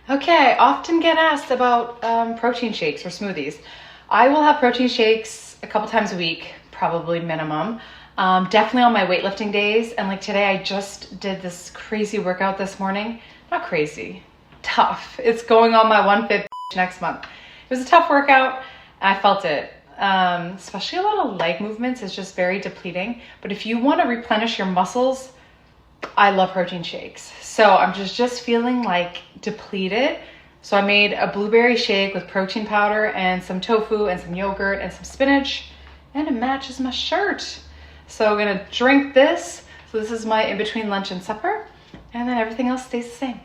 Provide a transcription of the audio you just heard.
Okay, I often get asked about protein shakes or smoothies. I will have protein shakes a couple times a week, probably minimum. Definitely on my weightlifting days. And like today, I just did this crazy workout this morning. Not crazy, tough. It's going on my 1/5 next month. It was a tough workout. I felt it. Especially a lot of leg movements is just very depleting. But if you want to replenish your muscles, I love protein shakes. So I'm just feeling like depleted. So I made a blueberry shake with protein powder and some tofu and some yogurt and some spinach, and it matches my shirt. So I'm gonna drink this. So this is my in between lunch and supper, and then everything else stays the same.